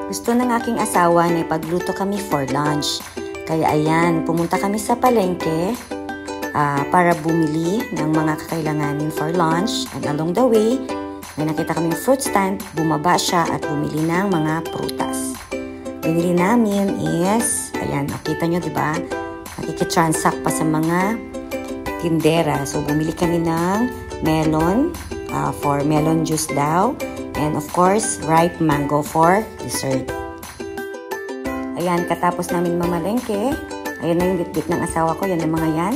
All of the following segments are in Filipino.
Gusto ng aking asawa na ipagluto kami for lunch. Kaya ayan, pumunta kami sa palengke para bumili ng mga kakailanganin for lunch. And along the way, may nakita kaming fruit stand, bumaba siya at bumili ng mga prutas. Binili namin is, ayan, kita nyo diba? Nakikitransact pa sa mga tindera. So bumili kami ng melon for melon juice daw. And of course, ripe mango for dessert. Ayan, katapos namin mamalengke, ayan na yung bitbit ng asawa ko, yan ang mga yan.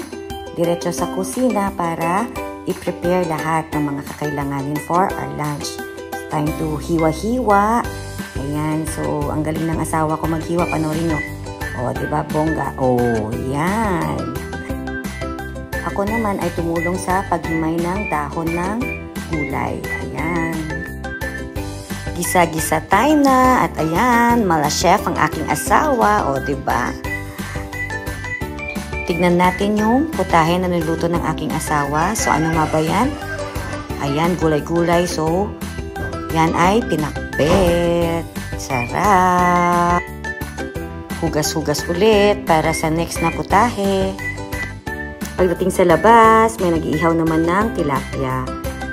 Diretso sa kusina para i-prepare lahat ng mga kakailanganin for our lunch. It's time to hiwa-hiwa. Ayan, so ang galing ng asawa ko maghiwa, panoorin nyo. O, diba, bongga? O, yan. Ako naman ay tumulong sa paghimay ng dahon ng gulay. Ayan. Gisa-gisa time na at ayan, mala chef ang aking asawa, o diba? Tignan natin yung putahe na niluto ng aking asawa. So ano nga ba yan? Ayan, gulay-gulay. So yan ay pinakbet. Sarap. Hugas-hugas ulit para sa next na putahe. Pagdating sa labas, may nag-iihaw naman ng tilapia.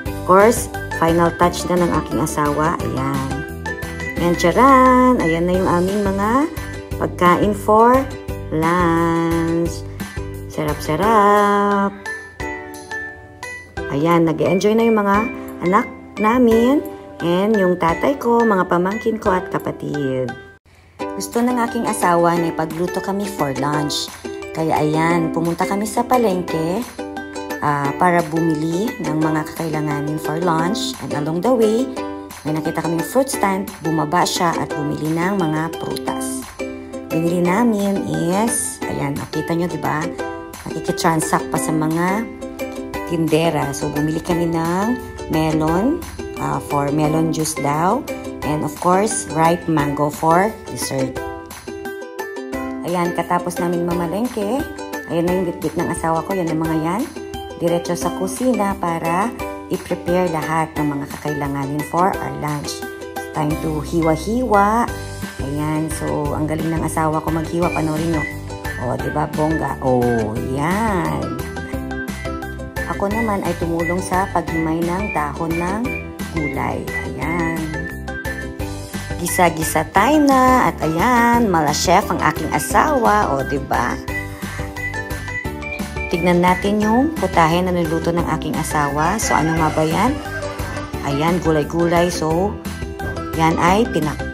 Of course, final touch na ng aking asawa. Ayan. Ayan, charan. Ayan na yung aming mga pagkain for lunch. Sarap-sarap. Ayan, nag-enjoy na yung mga anak namin and yung tatay ko, mga pamangkin ko at kapatid. Gusto ng aking asawa na ipagluto kami for lunch. Kaya ayan, pumunta kami sa palengke para bumili ng mga kakailanganin for lunch. And along the way, may nakita kaming fruit stand, bumaba siya at bumili ng mga prutas. Binili namin is, ayan, kita nyo diba? Nakikitransact pa sa mga tindera. So bumili kami ng melon for melon juice daw. And of course, ripe mango for dessert. Ayan, katapos namin mamalengke, ayan na yung bitbit ng asawa ko, yan ang mga yan. Diretso sa kusina para i-prepare lahat ng mga kakailanganin for our lunch. It's time to hiwa-hiwa. Ayan, so ang galing ng asawa ko maghiwa, panoorin nyo. O, diba, bongga? O, yan. Ako naman ay tumulong sa paghimay ng dahon ng gulay. Ayan. Gisa-gisa time na at ayan, mala chef ang aking asawa. O, diba? Tignan natin yung putahe na niluto ng aking asawa. So, ano nga ba yan? Ayan, gulay-gulay. So, yan ay pinakbet.